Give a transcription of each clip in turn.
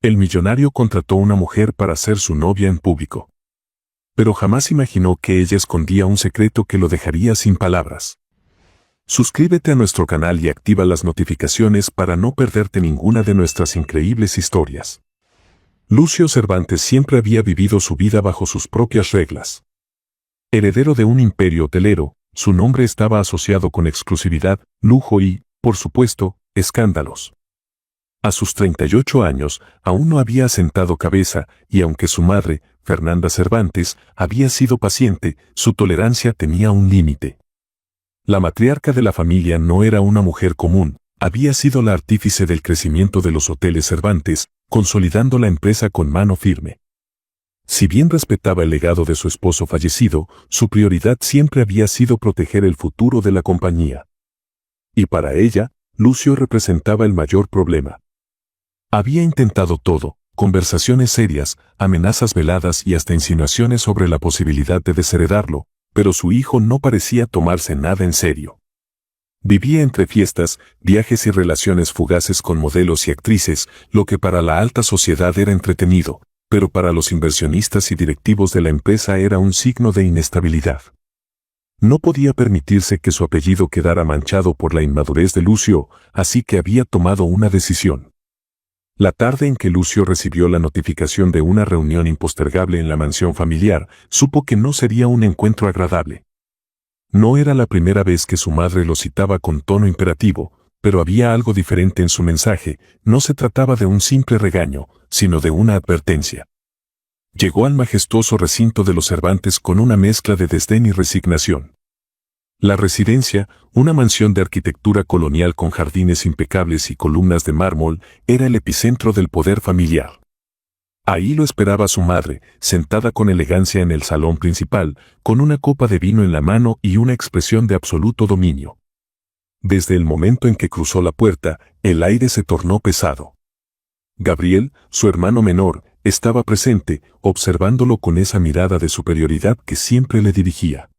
El millonario contrató una mujer para ser su novia en público. Pero jamás imaginó que ella escondía un secreto que lo dejaría sin palabras. Suscríbete a nuestro canal y activa las notificaciones para no perderte ninguna de nuestras increíbles historias. Lucio Cervantes siempre había vivido su vida bajo sus propias reglas. Heredero de un imperio hotelero, su nombre estaba asociado con exclusividad, lujo y, por supuesto, escándalos. A sus 38 años, aún no había asentado cabeza, y aunque su madre, Fernanda Cervantes, había sido paciente, su tolerancia tenía un límite. La matriarca de la familia no era una mujer común, había sido la artífice del crecimiento de los hoteles Cervantes, consolidando la empresa con mano firme. Si bien respetaba el legado de su esposo fallecido, su prioridad siempre había sido proteger el futuro de la compañía. Y para ella, Lucio representaba el mayor problema. Había intentado todo, conversaciones serias, amenazas veladas y hasta insinuaciones sobre la posibilidad de desheredarlo, pero su hijo no parecía tomarse nada en serio. Vivía entre fiestas, viajes y relaciones fugaces con modelos y actrices, lo que para la alta sociedad era entretenido, pero para los inversionistas y directivos de la empresa era un signo de inestabilidad. No podía permitirse que su apellido quedara manchado por la inmadurez de Lucio, así que había tomado una decisión. La tarde en que Lucio recibió la notificación de una reunión impostergable en la mansión familiar, supo que no sería un encuentro agradable. No era la primera vez que su madre lo citaba con tono imperativo, pero había algo diferente en su mensaje, no se trataba de un simple regaño, sino de una advertencia. Llegó al majestuoso recinto de los Cervantes con una mezcla de desdén y resignación. La residencia, una mansión de arquitectura colonial con jardines impecables y columnas de mármol, era el epicentro del poder familiar. Ahí lo esperaba su madre, sentada con elegancia en el salón principal, con una copa de vino en la mano y una expresión de absoluto dominio. Desde el momento en que cruzó la puerta, el aire se tornó pesado. Gabriel, su hermano menor, estaba presente, observándolo con esa mirada de superioridad que siempre le dirigía.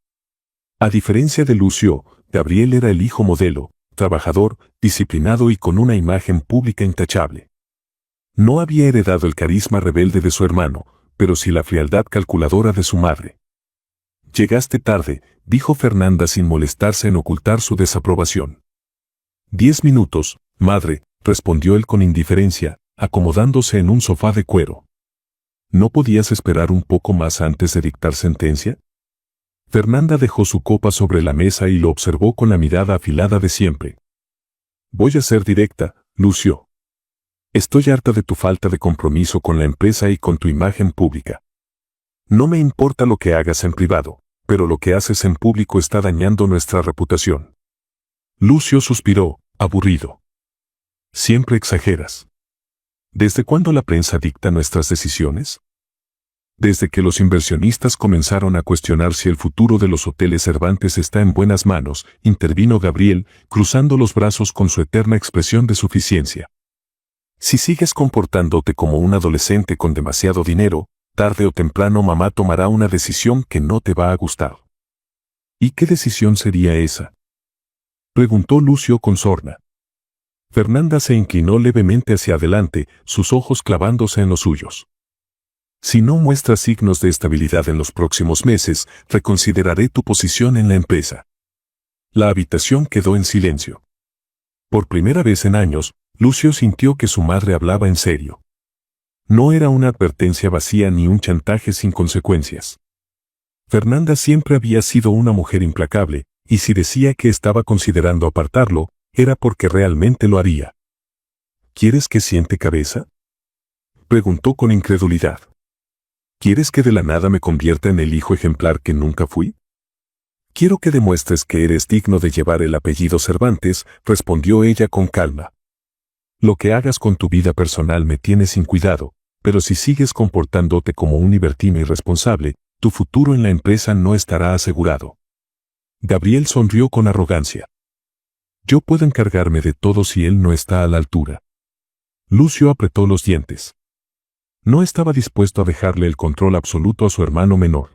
A diferencia de Lucio, Gabriel era el hijo modelo, trabajador, disciplinado y con una imagen pública intachable. No había heredado el carisma rebelde de su hermano, pero sí la frialdad calculadora de su madre. «Llegaste tarde», dijo Fernanda sin molestarse en ocultar su desaprobación. «10 minutos, madre», respondió él con indiferencia, acomodándose en un sofá de cuero. «¿No podías esperar un poco más antes de dictar sentencia?» Fernanda dejó su copa sobre la mesa y lo observó con la mirada afilada de siempre. «Voy a ser directa, Lucio. Estoy harta de tu falta de compromiso con la empresa y con tu imagen pública. No me importa lo que hagas en privado, pero lo que haces en público está dañando nuestra reputación». Lucio suspiró, aburrido. «Siempre exageras. ¿Desde cuándo la prensa dicta nuestras decisiones?» «Desde que los inversionistas comenzaron a cuestionar si el futuro de los hoteles Cervantes está en buenas manos», intervino Gabriel, cruzando los brazos con su eterna expresión de suficiencia. «Si sigues comportándote como un adolescente con demasiado dinero, tarde o temprano mamá tomará una decisión que no te va a gustar». «¿Y qué decisión sería esa?», preguntó Lucio con sorna. Fernanda se inclinó levemente hacia adelante, sus ojos clavándose en los suyos. «Si no muestras signos de estabilidad en los próximos meses, reconsideraré tu posición en la empresa». La habitación quedó en silencio. Por primera vez en años, Lucio sintió que su madre hablaba en serio. No era una advertencia vacía ni un chantaje sin consecuencias. Fernanda siempre había sido una mujer implacable, y si decía que estaba considerando apartarlo, era porque realmente lo haría. «¿Quieres que siente cabeza?», preguntó con incredulidad. «¿Quieres que de la nada me convierta en el hijo ejemplar que nunca fui?» «Quiero que demuestres que eres digno de llevar el apellido Cervantes», respondió ella con calma. «Lo que hagas con tu vida personal me tiene sin cuidado, pero si sigues comportándote como un libertino irresponsable, tu futuro en la empresa no estará asegurado». Gabriel sonrió con arrogancia. «Yo puedo encargarme de todo si él no está a la altura». Lucio apretó los dientes. No estaba dispuesto a dejarle el control absoluto a su hermano menor.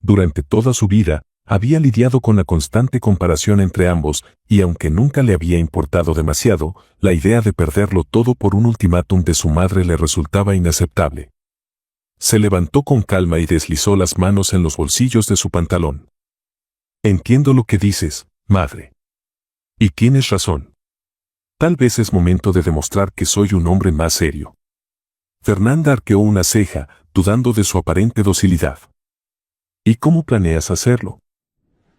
Durante toda su vida, había lidiado con la constante comparación entre ambos, y aunque nunca le había importado demasiado, la idea de perderlo todo por un ultimátum de su madre le resultaba inaceptable. Se levantó con calma y deslizó las manos en los bolsillos de su pantalón. Entiendo lo que dices, madre. Y tienes razón. Tal vez es momento de demostrar que soy un hombre más serio. Fernanda arqueó una ceja, dudando de su aparente docilidad. ¿Y cómo planeas hacerlo?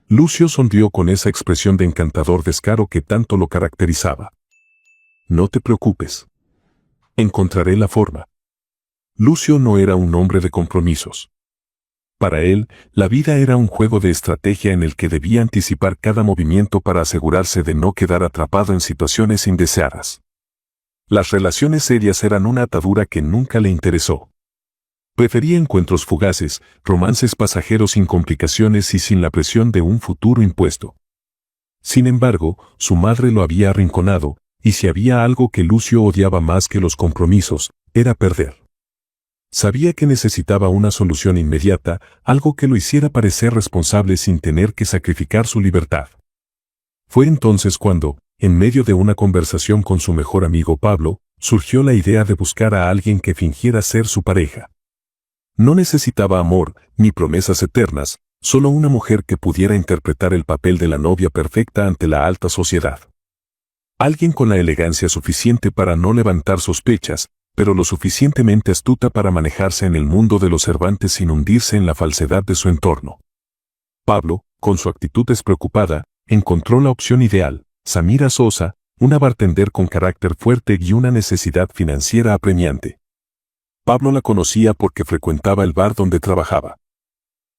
Lucio sonrió con esa expresión de encantador descaro que tanto lo caracterizaba. No te preocupes. Encontraré la forma. Lucio no era un hombre de compromisos. Para él, la vida era un juego de estrategia en el que debía anticipar cada movimiento para asegurarse de no quedar atrapado en situaciones indeseadas. Las relaciones serias eran una atadura que nunca le interesó. Prefería encuentros fugaces, romances pasajeros sin complicaciones y sin la presión de un futuro impuesto. Sin embargo, su madre lo había arrinconado, y si había algo que Lucio odiaba más que los compromisos, era perder. Sabía que necesitaba una solución inmediata, algo que lo hiciera parecer responsable sin tener que sacrificar su libertad. Fue entonces cuando, en medio de una conversación con su mejor amigo Pablo, surgió la idea de buscar a alguien que fingiera ser su pareja. No necesitaba amor, ni promesas eternas, solo una mujer que pudiera interpretar el papel de la novia perfecta ante la alta sociedad. Alguien con la elegancia suficiente para no levantar sospechas, pero lo suficientemente astuta para manejarse en el mundo de los Cervantes sin hundirse en la falsedad de su entorno. Pablo, con su actitud despreocupada, encontró la opción ideal: Samira Sosa, una bartender con carácter fuerte y una necesidad financiera apremiante. Pablo la conocía porque frecuentaba el bar donde trabajaba.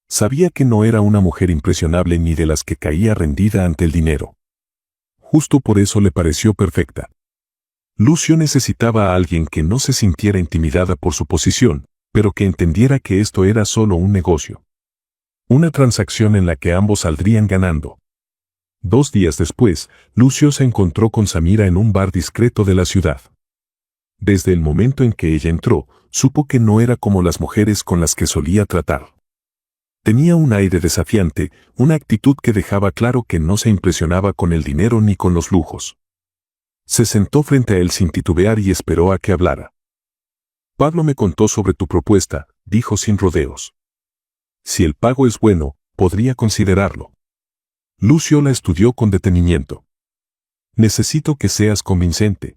Sabía que no era una mujer impresionable ni de las que caía rendida ante el dinero. Justo por eso le pareció perfecta. Lucio necesitaba a alguien que no se sintiera intimidada por su posición, pero que entendiera que esto era solo un negocio. Una transacción en la que ambos saldrían ganando. 2 días después, Lucio se encontró con Samira en un bar discreto de la ciudad. Desde el momento en que ella entró, supo que no era como las mujeres con las que solía tratar. Tenía un aire desafiante, una actitud que dejaba claro que no se impresionaba con el dinero ni con los lujos. Se sentó frente a él sin titubear y esperó a que hablara. Pablo me contó sobre tu propuesta, dijo sin rodeos. Si el pago es bueno, podría considerarlo. Lucio la estudió con detenimiento. Necesito que seas convincente.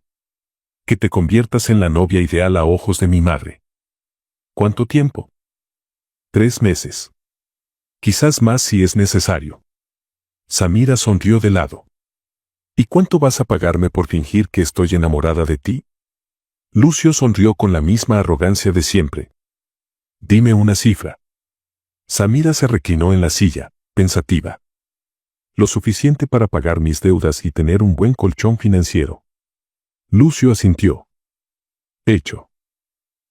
Que te conviertas en la novia ideal a ojos de mi madre. ¿Cuánto tiempo? 3 meses. Quizás más si es necesario. Samira sonrió de lado. ¿Y cuánto vas a pagarme por fingir que estoy enamorada de ti? Lucio sonrió con la misma arrogancia de siempre. Dime una cifra. Samira se reclinó en la silla, pensativa. Lo suficiente para pagar mis deudas y tener un buen colchón financiero. Lucio asintió. Hecho.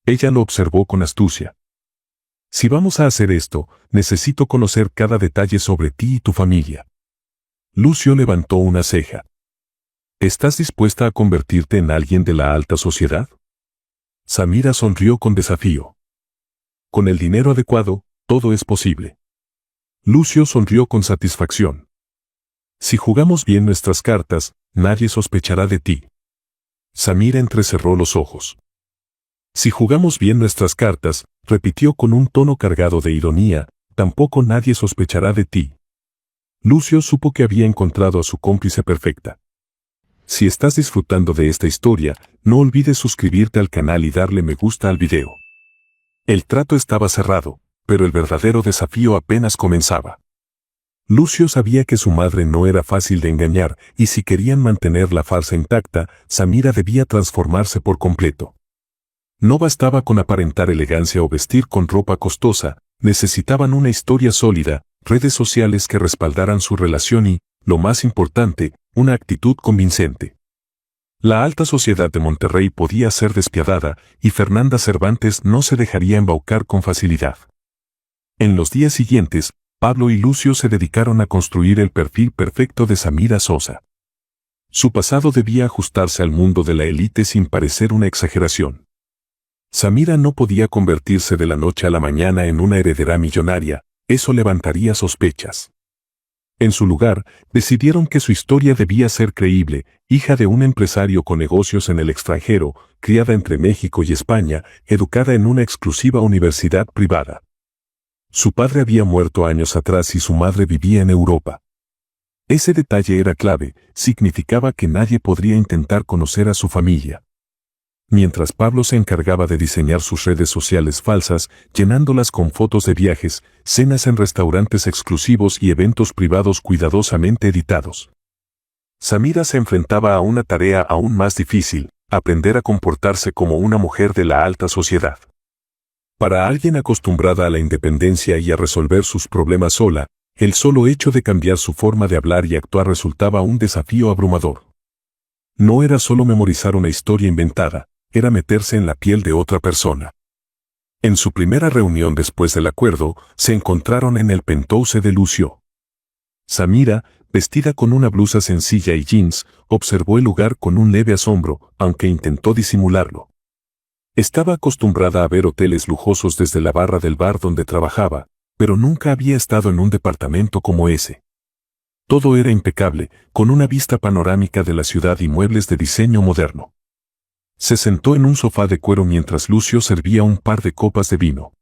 Ella lo observó con astucia. Si vamos a hacer esto, necesito conocer cada detalle sobre ti y tu familia. Lucio levantó una ceja. ¿Estás dispuesta a convertirte en alguien de la alta sociedad? Samira sonrió con desafío. Con el dinero adecuado, todo es posible. Lucio sonrió con satisfacción. Si jugamos bien nuestras cartas, nadie sospechará de ti. Samira entrecerró los ojos. Si jugamos bien nuestras cartas, repitió con un tono cargado de ironía, tampoco nadie sospechará de ti. Lucio supo que había encontrado a su cómplice perfecta. Si estás disfrutando de esta historia, no olvides suscribirte al canal y darle me gusta al video. El trato estaba cerrado, pero el verdadero desafío apenas comenzaba. Lucio sabía que su madre no era fácil de engañar, y si querían mantener la farsa intacta, Samira debía transformarse por completo. No bastaba con aparentar elegancia o vestir con ropa costosa, necesitaban una historia sólida, redes sociales que respaldaran su relación y, lo más importante, una actitud convincente. La alta sociedad de Monterrey podía ser despiadada, y Fernanda Cervantes no se dejaría embaucar con facilidad. En los días siguientes, Pablo y Lucio se dedicaron a construir el perfil perfecto de Samira Sosa. Su pasado debía ajustarse al mundo de la élite sin parecer una exageración. Samira no podía convertirse de la noche a la mañana en una heredera millonaria, eso levantaría sospechas. En su lugar, decidieron que su historia debía ser creíble, hija de un empresario con negocios en el extranjero, criada entre México y España, educada en una exclusiva universidad privada. Su padre había muerto años atrás y su madre vivía en Europa. Ese detalle era clave, significaba que nadie podría intentar conocer a su familia. Mientras Pablo se encargaba de diseñar sus redes sociales falsas, llenándolas con fotos de viajes, cenas en restaurantes exclusivos y eventos privados cuidadosamente editados. Samira se enfrentaba a una tarea aún más difícil, aprender a comportarse como una mujer de la alta sociedad. Para alguien acostumbrada a la independencia y a resolver sus problemas sola, el solo hecho de cambiar su forma de hablar y actuar resultaba un desafío abrumador. No era solo memorizar una historia inventada, era meterse en la piel de otra persona. En su primera reunión después del acuerdo, se encontraron en el penthouse de Lucio. Samira, vestida con una blusa sencilla y jeans, observó el lugar con un leve asombro, aunque intentó disimularlo. Estaba acostumbrada a ver hoteles lujosos desde la barra del bar donde trabajaba, pero nunca había estado en un departamento como ese. Todo era impecable, con una vista panorámica de la ciudad y muebles de diseño moderno. Se sentó en un sofá de cuero mientras Lucio servía un par de copas de vino.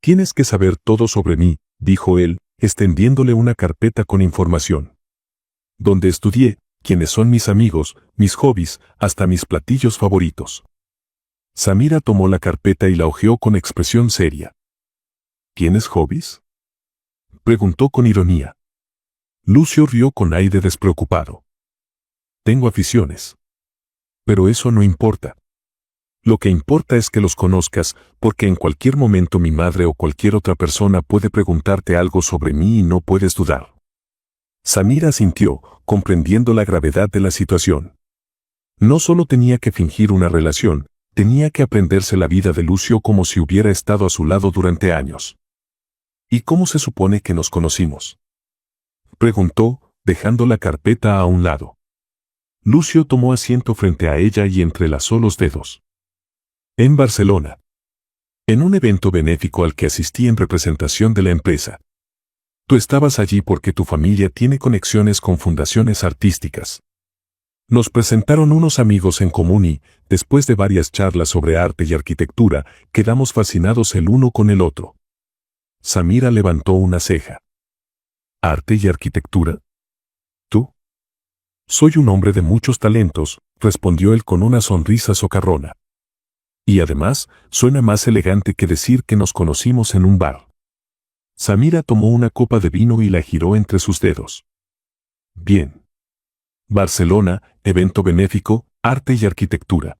«Tienes que saber todo sobre mí», dijo él, extendiéndole una carpeta con información. «Dónde estudié, quiénes son mis amigos, mis hobbies, hasta mis platillos favoritos». Samira tomó la carpeta y la hojeó con expresión seria. «¿Tienes hobbies?», preguntó con ironía. Lucio rió con aire despreocupado. «Tengo aficiones. Pero eso no importa. Lo que importa es que los conozcas, porque en cualquier momento mi madre o cualquier otra persona puede preguntarte algo sobre mí y no puedes dudar». Samira asintió, comprendiendo la gravedad de la situación. No solo tenía que fingir una relación, tenía que aprenderse la vida de Lucio como si hubiera estado a su lado durante años. «¿Y cómo se supone que nos conocimos?», preguntó, dejando la carpeta a un lado. Lucio tomó asiento frente a ella y entrelazó los dedos. «En Barcelona. En un evento benéfico al que asistí en representación de la empresa. Tú estabas allí porque tu familia tiene conexiones con fundaciones artísticas. Nos presentaron unos amigos en común y, después de varias charlas sobre arte y arquitectura, quedamos fascinados el uno con el otro». Samira levantó una ceja. «¿Arte y arquitectura? ¿Tú?». «Soy un hombre de muchos talentos», respondió él con una sonrisa socarrona. «Y además, suena más elegante que decir que nos conocimos en un bar». Samira tomó una copa de vino y la giró entre sus dedos. «Bien. Barcelona, evento benéfico, arte y arquitectura.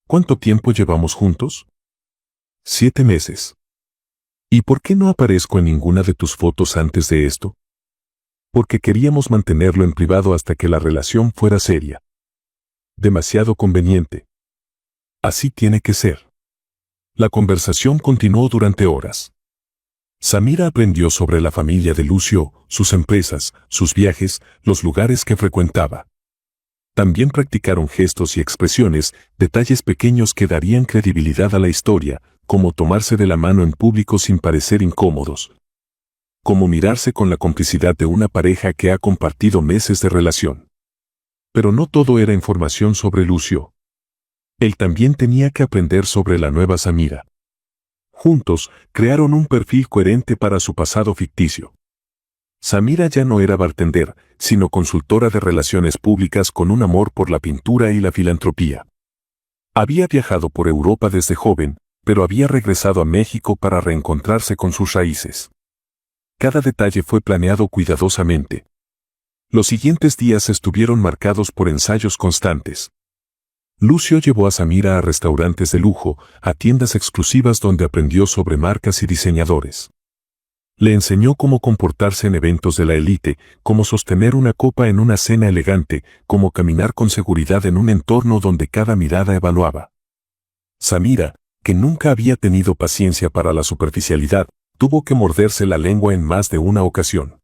¿Cuánto tiempo llevamos juntos?». «7 meses». «¿Y por qué no aparezco en ninguna de tus fotos antes de esto?». «Porque queríamos mantenerlo en privado hasta que la relación fuera seria». «Demasiado conveniente». «Así tiene que ser». La conversación continuó durante horas. Samira aprendió sobre la familia de Lucio, sus empresas, sus viajes, los lugares que frecuentaba. También practicaron gestos y expresiones, detalles pequeños que darían credibilidad a la historia, como tomarse de la mano en público sin parecer incómodos. Como mirarse con la complicidad de una pareja que ha compartido meses de relación. Pero no todo era información sobre Lucio. Él también tenía que aprender sobre la nueva Samira. Juntos, crearon un perfil coherente para su pasado ficticio. Samira ya no era bartender, sino consultora de relaciones públicas con un amor por la pintura y la filantropía. Había viajado por Europa desde joven, pero había regresado a México para reencontrarse con sus raíces. Cada detalle fue planeado cuidadosamente. Los siguientes días estuvieron marcados por ensayos constantes. Lucio llevó a Samira a restaurantes de lujo, a tiendas exclusivas donde aprendió sobre marcas y diseñadores. Le enseñó cómo comportarse en eventos de la élite, cómo sostener una copa en una cena elegante, cómo caminar con seguridad en un entorno donde cada mirada evaluaba. Samira, que nunca había tenido paciencia para la superficialidad, tuvo que morderse la lengua en más de una ocasión.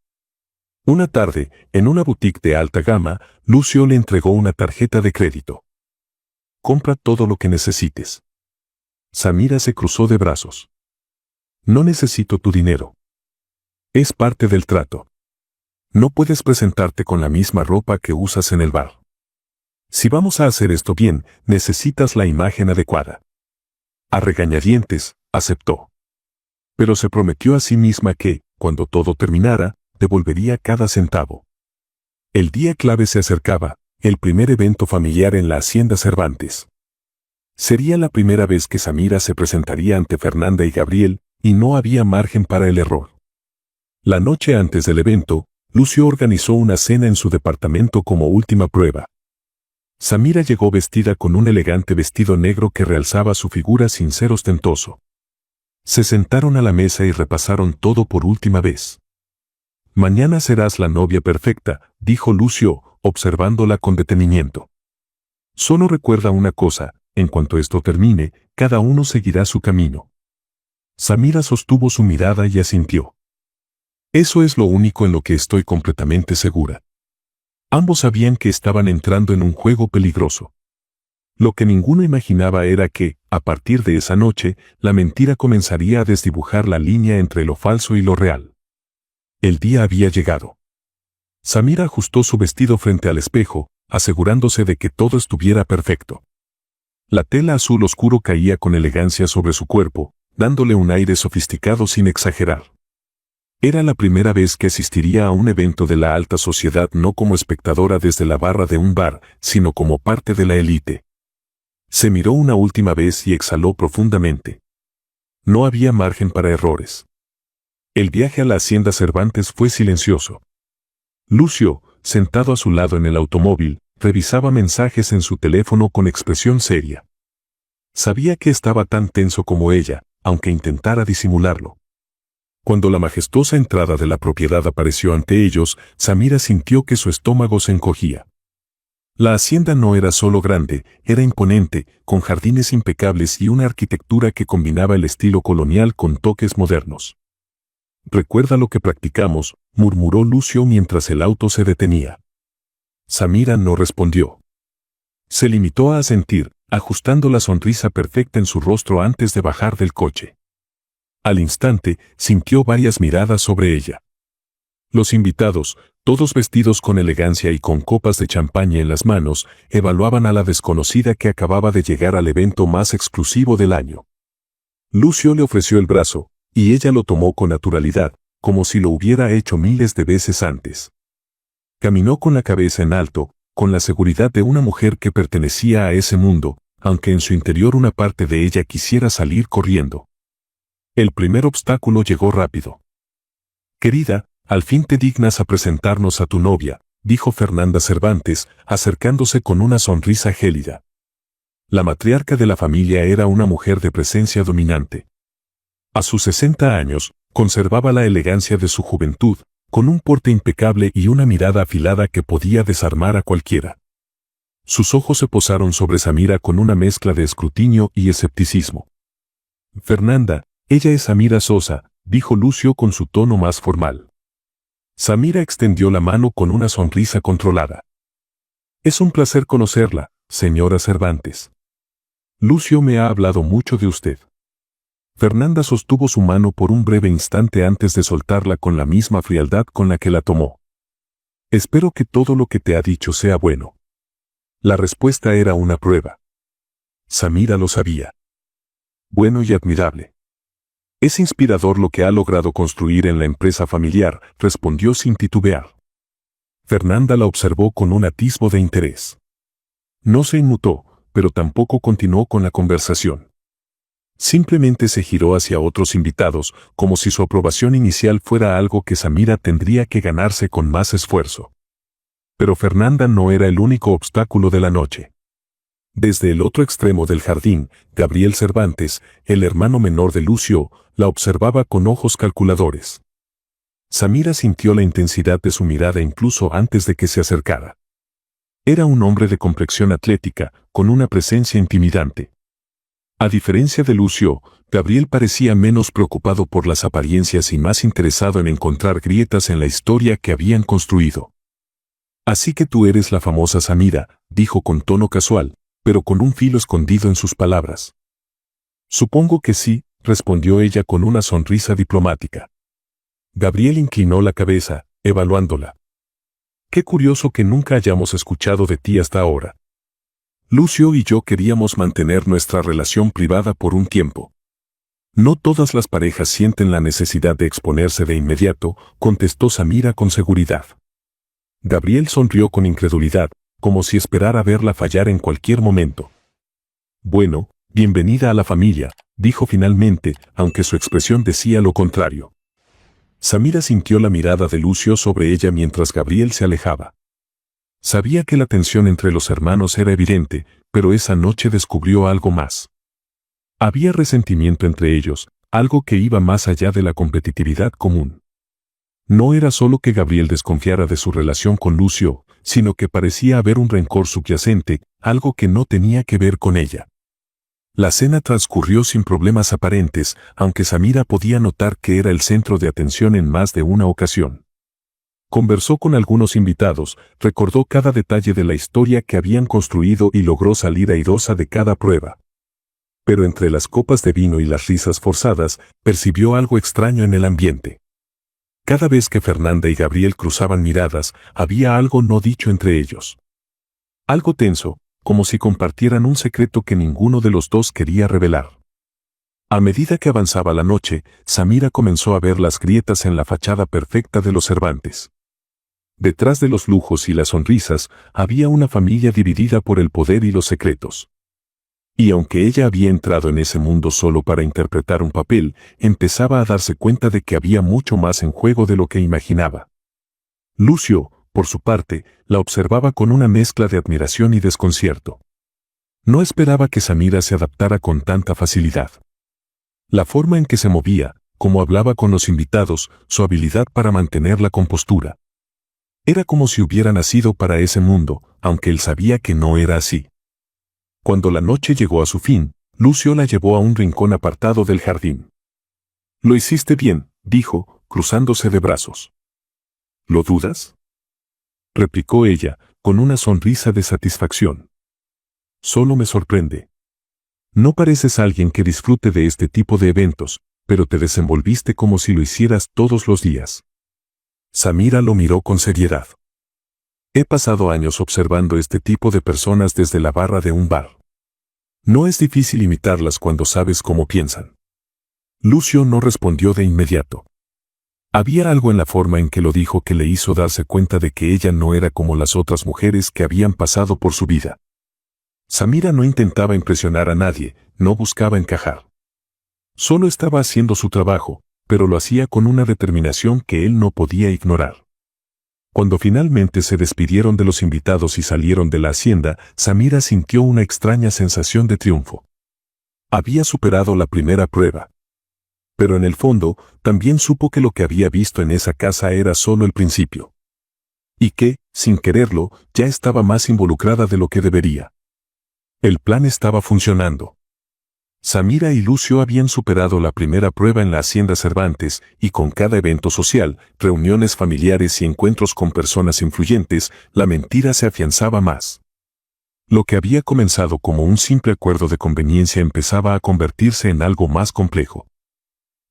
Una tarde, en una boutique de alta gama, Lucio le entregó una tarjeta de crédito. «Compra todo lo que necesites». Samira se cruzó de brazos. «No necesito tu dinero. Es parte del trato». No puedes presentarte con la misma ropa que usas en el bar. Si vamos a hacer esto bien, necesitas la imagen adecuada. A regañadientes, aceptó. Pero se prometió a sí misma que, cuando todo terminara, devolvería cada centavo. El día clave se acercaba, el primer evento familiar en la Hacienda Cervantes. Sería la primera vez que Samira se presentaría ante Fernanda y Gabriel, y no había margen para el error. La noche antes del evento, Lucio organizó una cena en su departamento como última prueba. Samira llegó vestida con un elegante vestido negro que realzaba su figura sin ser ostentoso. Se sentaron a la mesa y repasaron todo por última vez. «Mañana serás la novia perfecta», dijo Lucio, observándola con detenimiento. «Solo recuerda una cosa, en cuanto esto termine, cada uno seguirá su camino». Samira sostuvo su mirada y asintió. «Eso es lo único en lo que estoy completamente segura». Ambos sabían que estaban entrando en un juego peligroso. Lo que ninguno imaginaba era que, a partir de esa noche, la mentira comenzaría a desdibujar la línea entre lo falso y lo real. El día había llegado. Samira ajustó su vestido frente al espejo, asegurándose de que todo estuviera perfecto. La tela azul oscuro caía con elegancia sobre su cuerpo, dándole un aire sofisticado sin exagerar. Era la primera vez que asistiría a un evento de la alta sociedad no como espectadora desde la barra de un bar, sino como parte de la élite. Se miró una última vez y exhaló profundamente. No había margen para errores. El viaje a la Hacienda Cervantes fue silencioso. Lucio, sentado a su lado en el automóvil, revisaba mensajes en su teléfono con expresión seria. Sabía que estaba tan tenso como ella, aunque intentara disimularlo. Cuando la majestuosa entrada de la propiedad apareció ante ellos, Samira sintió que su estómago se encogía. La hacienda no era solo grande, era imponente, con jardines impecables y una arquitectura que combinaba el estilo colonial con toques modernos. «Recuerda lo que practicamos», murmuró Lucio mientras el auto se detenía. Samira no respondió. Se limitó a asentir, ajustando la sonrisa perfecta en su rostro antes de bajar del coche. Al instante, sintió varias miradas sobre ella. Los invitados, todos vestidos con elegancia y con copas de champaña en las manos, evaluaban a la desconocida que acababa de llegar al evento más exclusivo del año. Lucio le ofreció el brazo, y ella lo tomó con naturalidad, como si lo hubiera hecho miles de veces antes. Caminó con la cabeza en alto, con la seguridad de una mujer que pertenecía a ese mundo, aunque en su interior una parte de ella quisiera salir corriendo. El primer obstáculo llegó rápido. «Querida, al fin te dignas a presentarnos a tu novia», dijo Fernanda Cervantes, acercándose con una sonrisa gélida. La matriarca de la familia era una mujer de presencia dominante. A sus 60 años, conservaba la elegancia de su juventud, con un porte impecable y una mirada afilada que podía desarmar a cualquiera. Sus ojos se posaron sobre Samira con una mezcla de escrutinio y escepticismo. «Fernanda, ella es Samira Sosa», dijo Lucio con su tono más formal. Samira extendió la mano con una sonrisa controlada. «Es un placer conocerla, señora Cervantes. Lucio me ha hablado mucho de usted». Fernanda sostuvo su mano por un breve instante antes de soltarla con la misma frialdad con la que la tomó. «Espero que todo lo que te ha dicho sea bueno». La respuesta era una prueba. Samira lo sabía. Bueno y admirable. «Es inspirador lo que ha logrado construir en la empresa familiar», respondió sin titubear. Fernanda la observó con un atisbo de interés. No se inmutó, pero tampoco continuó con la conversación. Simplemente se giró hacia otros invitados, como si su aprobación inicial fuera algo que Samira tendría que ganarse con más esfuerzo. Pero Fernanda no era el único obstáculo de la noche. Desde el otro extremo del jardín, Gabriel Cervantes, el hermano menor de Lucio, la observaba con ojos calculadores. Samira sintió la intensidad de su mirada incluso antes de que se acercara. Era un hombre de complexión atlética, con una presencia intimidante. A diferencia de Lucio, Gabriel parecía menos preocupado por las apariencias y más interesado en encontrar grietas en la historia que habían construido. «Así que tú eres la famosa Samira», dijo con tono casual, pero con un filo escondido en sus palabras. «Supongo que sí», respondió ella con una sonrisa diplomática. Gabriel inclinó la cabeza, evaluándola. Qué curioso que nunca hayamos escuchado de ti hasta ahora. Lucio y yo queríamos mantener nuestra relación privada por un tiempo. No todas las parejas sienten la necesidad de exponerse de inmediato, contestó Samira con seguridad. Gabriel sonrió con incredulidad, como si esperara verla fallar en cualquier momento. Bueno, bienvenida a la familia, dijo finalmente, aunque su expresión decía lo contrario. Samira sintió la mirada de Lucio sobre ella mientras Gabriel se alejaba. Sabía que la tensión entre los hermanos era evidente, pero esa noche descubrió algo más. Había resentimiento entre ellos, algo que iba más allá de la competitividad común. No era solo que Gabriel desconfiara de su relación con Lucio, sino que parecía haber un rencor subyacente, algo que no tenía que ver con ella. La cena transcurrió sin problemas aparentes, aunque Samira podía notar que era el centro de atención en más de una ocasión. Conversó con algunos invitados, recordó cada detalle de la historia que habían construido y logró salir airosa de cada prueba. Pero entre las copas de vino y las risas forzadas, percibió algo extraño en el ambiente. Cada vez que Fernanda y Gabriel cruzaban miradas, había algo no dicho entre ellos. Algo tenso, como si compartieran un secreto que ninguno de los dos quería revelar. A medida que avanzaba la noche, Samira comenzó a ver las grietas en la fachada perfecta de los Cervantes. Detrás de los lujos y las sonrisas, había una familia dividida por el poder y los secretos. Y aunque ella había entrado en ese mundo solo para interpretar un papel, empezaba a darse cuenta de que había mucho más en juego de lo que imaginaba. Lucio, por su parte, la observaba con una mezcla de admiración y desconcierto. No esperaba que Samira se adaptara con tanta facilidad. La forma en que se movía, cómo hablaba con los invitados, su habilidad para mantener la compostura. Era como si hubiera nacido para ese mundo, aunque él sabía que no era así. Cuando la noche llegó a su fin, Lucio la llevó a un rincón apartado del jardín. «Lo hiciste bien», dijo, cruzándose de brazos. «¿Lo dudas?», replicó ella, con una sonrisa de satisfacción. «Solo me sorprende. No pareces alguien que disfrute de este tipo de eventos, pero te desenvolviste como si lo hicieras todos los días». Samira lo miró con seriedad. «He pasado años observando este tipo de personas desde la barra de un bar. No es difícil imitarlas cuando sabes cómo piensan». Lucio no respondió de inmediato. Había algo en la forma en que lo dijo que le hizo darse cuenta de que ella no era como las otras mujeres que habían pasado por su vida. Samira no intentaba impresionar a nadie, no buscaba encajar. Solo estaba haciendo su trabajo, pero lo hacía con una determinación que él no podía ignorar. Cuando finalmente se despidieron de los invitados y salieron de la hacienda, Samira sintió una extraña sensación de triunfo. Había superado la primera prueba. Pero en el fondo, también supo que lo que había visto en esa casa era solo el principio. Y que, sin quererlo, ya estaba más involucrada de lo que debería. El plan estaba funcionando. Samira y Lucio habían superado la primera prueba en la hacienda Cervantes, y con cada evento social, reuniones familiares y encuentros con personas influyentes, la mentira se afianzaba más. Lo que había comenzado como un simple acuerdo de conveniencia empezaba a convertirse en algo más complejo.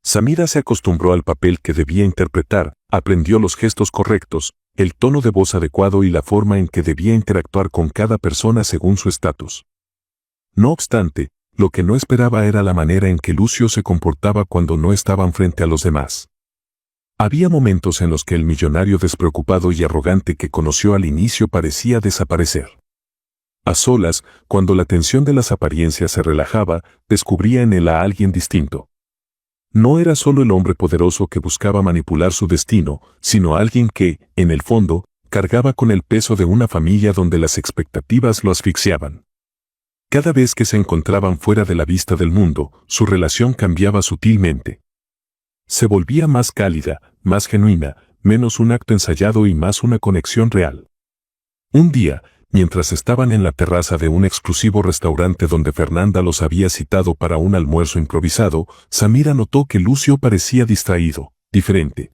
Samira se acostumbró al papel que debía interpretar, aprendió los gestos correctos, el tono de voz adecuado y la forma en que debía interactuar con cada persona según su estatus. No obstante, lo que no esperaba era la manera en que Lucio se comportaba cuando no estaban frente a los demás. Había momentos en los que el millonario despreocupado y arrogante que conoció al inicio parecía desaparecer. A solas, cuando la tensión de las apariencias se relajaba, descubría en él a alguien distinto. No era solo el hombre poderoso que buscaba manipular su destino, sino alguien que, en el fondo, cargaba con el peso de una familia donde las expectativas lo asfixiaban. Cada vez que se encontraban fuera de la vista del mundo, su relación cambiaba sutilmente. Se volvía más cálida, más genuina, menos un acto ensayado y más una conexión real. Un día, mientras estaban en la terraza de un exclusivo restaurante donde Fernanda los había citado para un almuerzo improvisado, Samira notó que Lucio parecía distraído, diferente.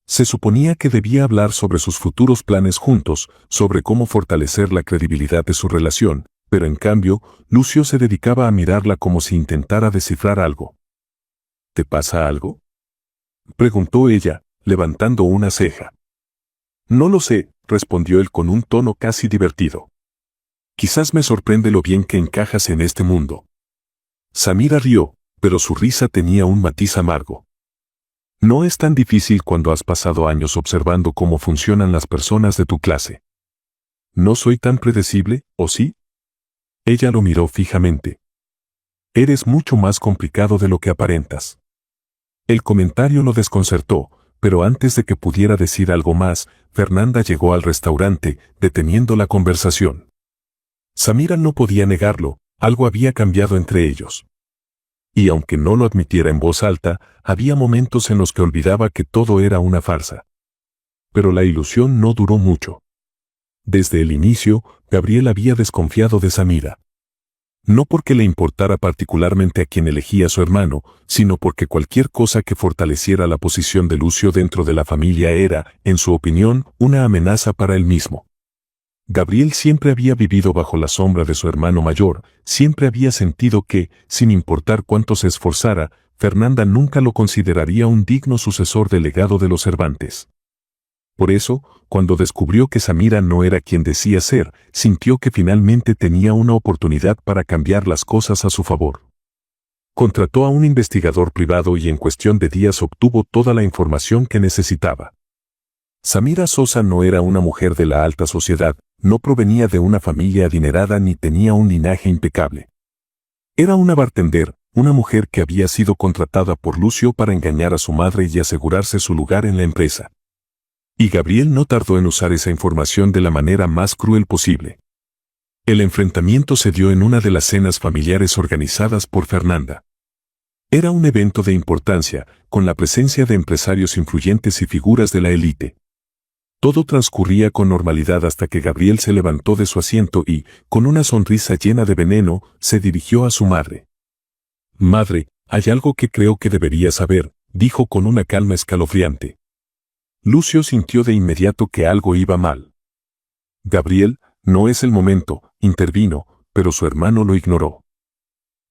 Se suponía que debía hablar sobre sus futuros planes juntos, sobre cómo fortalecer la credibilidad de su relación, pero en cambio, Lucio se dedicaba a mirarla como si intentara descifrar algo. ¿Te pasa algo?, preguntó ella, levantando una ceja. No lo sé, respondió él con un tono casi divertido. Quizás me sorprende lo bien que encajas en este mundo. Samira rió, pero su risa tenía un matiz amargo. No es tan difícil cuando has pasado años observando cómo funcionan las personas de tu clase. ¿No soy tan predecible, o sí? Ella lo miró fijamente. Eres mucho más complicado de lo que aparentas. El comentario lo desconcertó, pero antes de que pudiera decir algo más, Fernanda llegó al restaurante, deteniendo la conversación. Samira no podía negarlo, algo había cambiado entre ellos. Y aunque no lo admitiera en voz alta, había momentos en los que olvidaba que todo era una farsa. Pero la ilusión no duró mucho. Desde el inicio, Gabriel había desconfiado de Samira. No porque le importara particularmente a quien elegía a su hermano, sino porque cualquier cosa que fortaleciera la posición de Lucio dentro de la familia era, en su opinión, una amenaza para él mismo. Gabriel siempre había vivido bajo la sombra de su hermano mayor, siempre había sentido que, sin importar cuánto se esforzara, Fernanda nunca lo consideraría un digno sucesor del legado de los Cervantes. Por eso, cuando descubrió que Samira no era quien decía ser, sintió que finalmente tenía una oportunidad para cambiar las cosas a su favor. Contrató a un investigador privado y en cuestión de días obtuvo toda la información que necesitaba. Samira Sosa no era una mujer de la alta sociedad, no provenía de una familia adinerada ni tenía un linaje impecable. Era una bartender, una mujer que había sido contratada por Lucio para engañar a su madre y asegurarse su lugar en la empresa. Y Gabriel no tardó en usar esa información de la manera más cruel posible. El enfrentamiento se dio en una de las cenas familiares organizadas por Fernanda. Era un evento de importancia, con la presencia de empresarios influyentes y figuras de la élite. Todo transcurría con normalidad hasta que Gabriel se levantó de su asiento y, con una sonrisa llena de veneno, se dirigió a su madre. «Madre, hay algo que creo que debería saber», dijo con una calma escalofriante. Lucio sintió de inmediato que algo iba mal. «Gabriel, no es el momento», intervino, pero su hermano lo ignoró.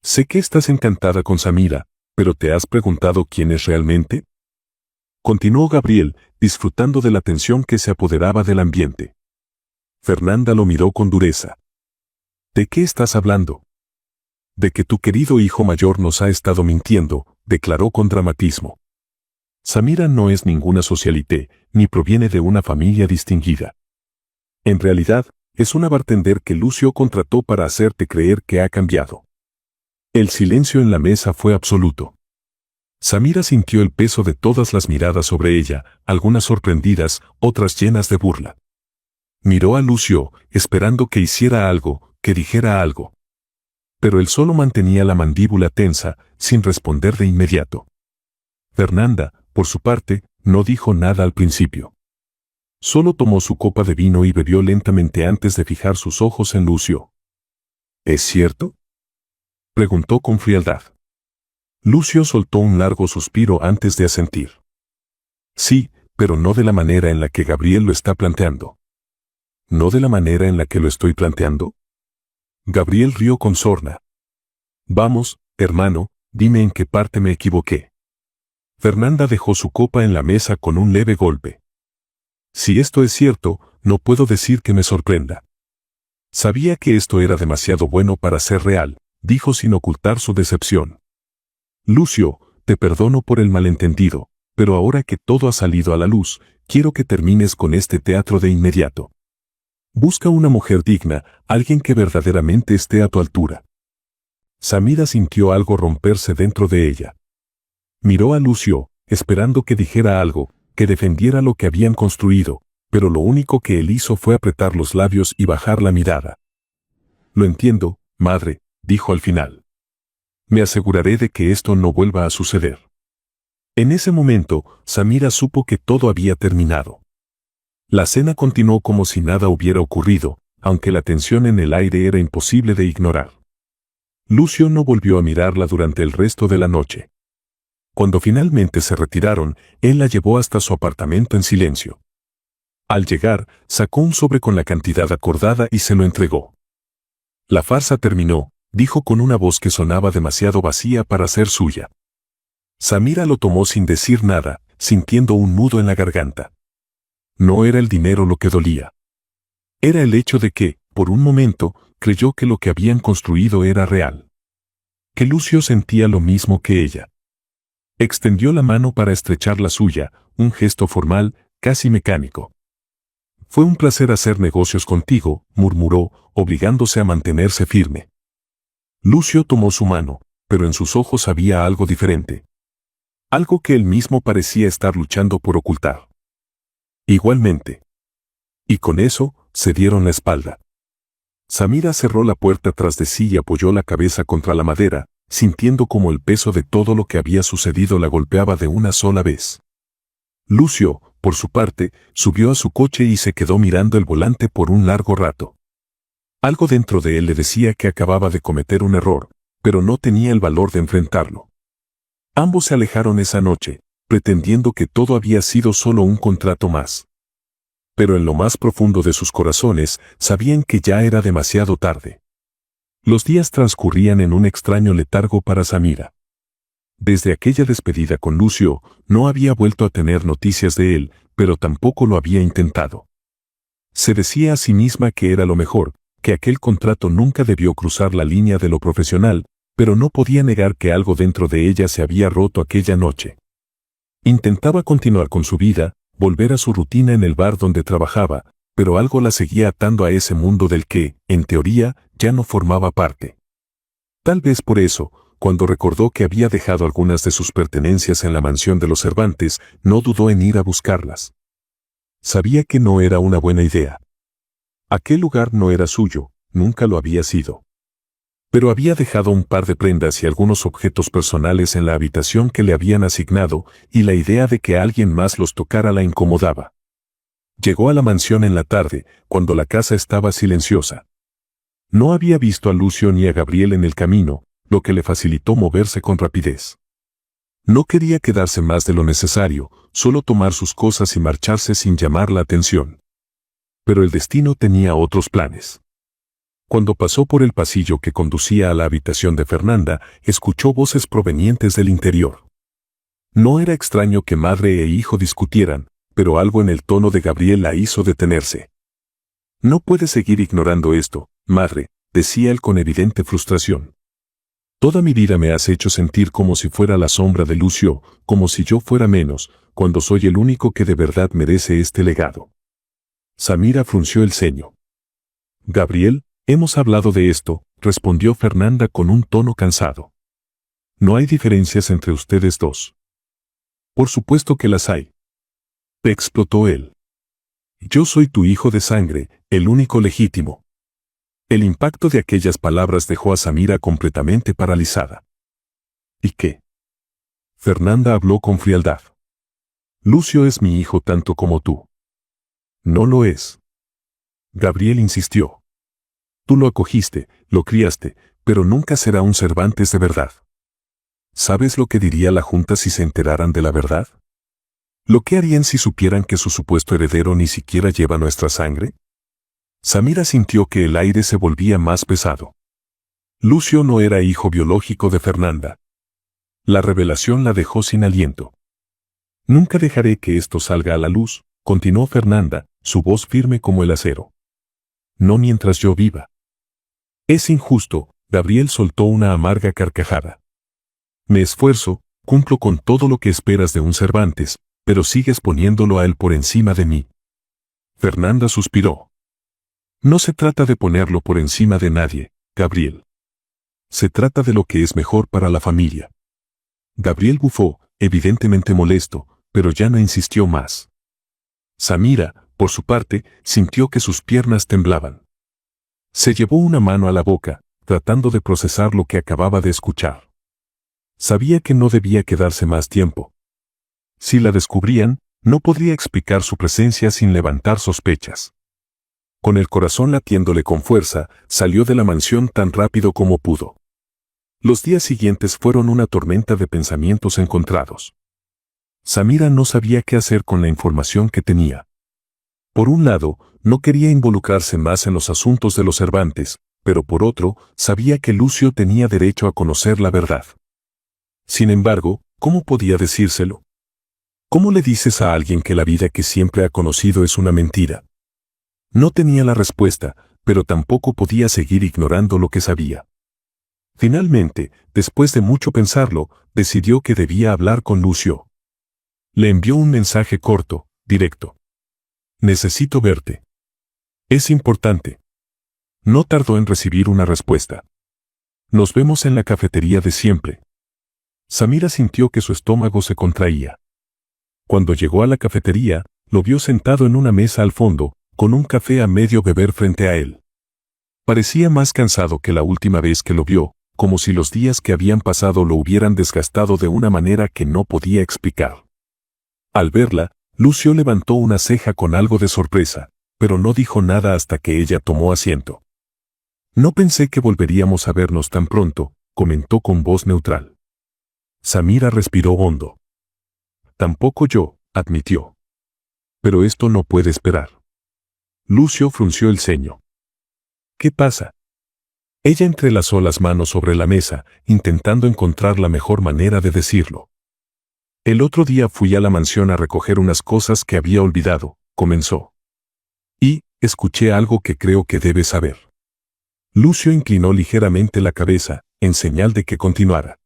«Sé que estás encantada con Samira, pero ¿te has preguntado quién es realmente?», continuó Gabriel, disfrutando de la tensión que se apoderaba del ambiente. Fernanda lo miró con dureza. «¿De qué estás hablando?». «De que tu querido hijo mayor nos ha estado mintiendo», declaró con dramatismo. «Samira no es ninguna socialité, ni proviene de una familia distinguida. En realidad, es una bartender que Lucio contrató para hacerte creer que ha cambiado». El silencio en la mesa fue absoluto. Samira sintió el peso de todas las miradas sobre ella, algunas sorprendidas, otras llenas de burla. Miró a Lucio, esperando que hiciera algo, que dijera algo. Pero él solo mantenía la mandíbula tensa, sin responder de inmediato. Fernanda, por su parte, no dijo nada al principio. Solo tomó su copa de vino y bebió lentamente antes de fijar sus ojos en Lucio. «¿Es cierto?», preguntó con frialdad. Lucio soltó un largo suspiro antes de asentir. «Sí, pero no de la manera en la que Gabriel lo está planteando». «¿No de la manera en la que lo estoy planteando?». Gabriel rió con sorna. «Vamos, hermano, dime en qué parte me equivoqué». Fernanda dejó su copa en la mesa con un leve golpe. «Si esto es cierto, no puedo decir que me sorprenda». «Sabía que esto era demasiado bueno para ser real», dijo sin ocultar su decepción. «Lucio, te perdono por el malentendido, pero ahora que todo ha salido a la luz, quiero que termines con este teatro de inmediato. Busca una mujer digna, alguien que verdaderamente esté a tu altura». Samira sintió algo romperse dentro de ella. Miró a Lucio, esperando que dijera algo, que defendiera lo que habían construido, pero lo único que él hizo fue apretar los labios y bajar la mirada. «Lo entiendo, madre», dijo al final. «Me aseguraré de que esto no vuelva a suceder». En ese momento, Samira supo que todo había terminado. La cena continuó como si nada hubiera ocurrido, aunque la tensión en el aire era imposible de ignorar. Lucio no volvió a mirarla durante el resto de la noche. Cuando finalmente se retiraron, él la llevó hasta su apartamento en silencio. Al llegar, sacó un sobre con la cantidad acordada y se lo entregó. «La farsa terminó», dijo con una voz que sonaba demasiado vacía para ser suya. Samira lo tomó sin decir nada, sintiendo un nudo en la garganta. No era el dinero lo que dolía. Era el hecho de que, por un momento, creyó que lo que habían construido era real. Que Lucio sentía lo mismo que ella. Extendió la mano para estrechar la suya, un gesto formal, casi mecánico. Fue un placer hacer negocios contigo, murmuró, obligándose a mantenerse firme. Lucio tomó su mano, pero en sus ojos había algo diferente. Algo que él mismo parecía estar luchando por ocultar. Igualmente. Y con eso, se dieron la espalda. Samira cerró la puerta tras de sí y apoyó la cabeza contra la madera, sintiendo como el peso de todo lo que había sucedido la golpeaba de una sola vez. Lucio, por su parte, subió a su coche y se quedó mirando el volante por un largo rato. Algo dentro de él le decía que acababa de cometer un error, pero no tenía el valor de enfrentarlo. Ambos se alejaron esa noche, pretendiendo que todo había sido solo un contrato más. Pero en lo más profundo de sus corazones, sabían que ya era demasiado tarde. Los días transcurrían en un extraño letargo para Samira. Desde aquella despedida con Lucio, no había vuelto a tener noticias de él, pero tampoco lo había intentado. Se decía a sí misma que era lo mejor, que aquel contrato nunca debió cruzar la línea de lo profesional, pero no podía negar que algo dentro de ella se había roto aquella noche. Intentaba continuar con su vida, volver a su rutina en el bar donde trabajaba, pero algo la seguía atando a ese mundo del que, en teoría, ya no formaba parte. Tal vez por eso, cuando recordó que había dejado algunas de sus pertenencias en la mansión de los Cervantes, no dudó en ir a buscarlas. Sabía que no era una buena idea. Aquel lugar no era suyo, nunca lo había sido. Pero había dejado un par de prendas y algunos objetos personales en la habitación que le habían asignado, y la idea de que alguien más los tocara la incomodaba. Llegó a la mansión en la tarde, cuando la casa estaba silenciosa. No había visto a Lucio ni a Gabriel en el camino, lo que le facilitó moverse con rapidez. No quería quedarse más de lo necesario, solo tomar sus cosas y marcharse sin llamar la atención. Pero el destino tenía otros planes. Cuando pasó por el pasillo que conducía a la habitación de Fernanda, escuchó voces provenientes del interior. No era extraño que madre e hijo discutieran, pero algo en el tono de Gabriel la hizo detenerse. No puedes seguir ignorando esto, madre, decía él con evidente frustración. Toda mi vida me has hecho sentir como si fuera la sombra de Lucio, como si yo fuera menos, cuando soy el único que de verdad merece este legado. Samira frunció el ceño. Gabriel, hemos hablado de esto, respondió Fernanda con un tono cansado. No hay diferencias entre ustedes dos. Por supuesto que las hay. Explotó él. Yo soy tu hijo de sangre, el único legítimo. El impacto de aquellas palabras dejó a Samira completamente paralizada. ¿Y qué? Fernanda habló con frialdad. Lucio es mi hijo tanto como tú. No lo es. Gabriel insistió. Tú lo acogiste, lo criaste, pero nunca será un Cervantes de verdad. ¿Sabes lo que diría la Junta si se enteraran de la verdad? ¿Lo que harían si supieran que su supuesto heredero ni siquiera lleva nuestra sangre? Samira sintió que el aire se volvía más pesado. Lucio no era hijo biológico de Fernanda. La revelación la dejó sin aliento. Nunca dejaré que esto salga a la luz, continuó Fernanda, su voz firme como el acero. No mientras yo viva. Es injusto, Gabriel soltó una amarga carcajada. Me esfuerzo, cumplo con todo lo que esperas de un Cervantes, pero sigues poniéndolo a él por encima de mí. Fernanda suspiró. No se trata de ponerlo por encima de nadie, Gabriel. Se trata de lo que es mejor para la familia. Gabriel bufó, evidentemente molesto, pero ya no insistió más. Samira, por su parte, sintió que sus piernas temblaban. Se llevó una mano a la boca, tratando de procesar lo que acababa de escuchar. Sabía que no debía quedarse más tiempo. Si la descubrían, no podría explicar su presencia sin levantar sospechas. Con el corazón latiéndole con fuerza, salió de la mansión tan rápido como pudo. Los días siguientes fueron una tormenta de pensamientos encontrados. Samira no sabía qué hacer con la información que tenía. Por un lado, no quería involucrarse más en los asuntos de los Cervantes, pero por otro, sabía que Lucio tenía derecho a conocer la verdad. Sin embargo, ¿cómo podía decírselo? ¿Cómo le dices a alguien que la vida que siempre ha conocido es una mentira? No tenía la respuesta, pero tampoco podía seguir ignorando lo que sabía. Finalmente, después de mucho pensarlo, decidió que debía hablar con Lucio. Le envió un mensaje corto, directo. Necesito verte. Es importante. No tardó en recibir una respuesta. Nos vemos en la cafetería de siempre. Samira sintió que su estómago se contraía. Cuando llegó a la cafetería, lo vio sentado en una mesa al fondo, con un café a medio beber frente a él. Parecía más cansado que la última vez que lo vio, como si los días que habían pasado lo hubieran desgastado de una manera que no podía explicar. Al verla, Lucio levantó una ceja con algo de sorpresa, pero no dijo nada hasta que ella tomó asiento. No pensé que volveríamos a vernos tan pronto, comentó con voz neutral. Samira respiró hondo. Tampoco yo, admitió. Pero esto no puede esperar. Lucio frunció el ceño. ¿Qué pasa? Ella entrelazó las manos sobre la mesa, intentando encontrar la mejor manera de decirlo. El otro día fui a la mansión a recoger unas cosas que había olvidado, comenzó. Y, escuché algo que creo que debes saber. Lucio inclinó ligeramente la cabeza, en señal de que continuara.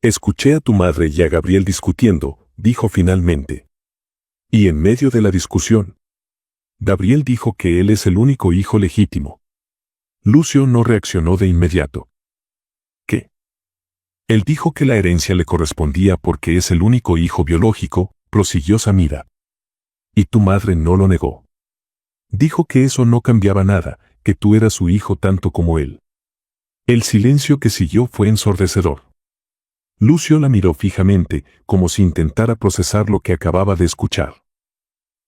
Escuché a tu madre y a Gabriel discutiendo, dijo finalmente. Y en medio de la discusión, Gabriel dijo que él es el único hijo legítimo. Lucio no reaccionó de inmediato. ¿Qué? Él dijo que la herencia le correspondía porque es el único hijo biológico, prosiguió Samira. Y tu madre no lo negó. Dijo que eso no cambiaba nada, que tú eras su hijo tanto como él. El silencio que siguió fue ensordecedor. Lucio la miró fijamente, como si intentara procesar lo que acababa de escuchar.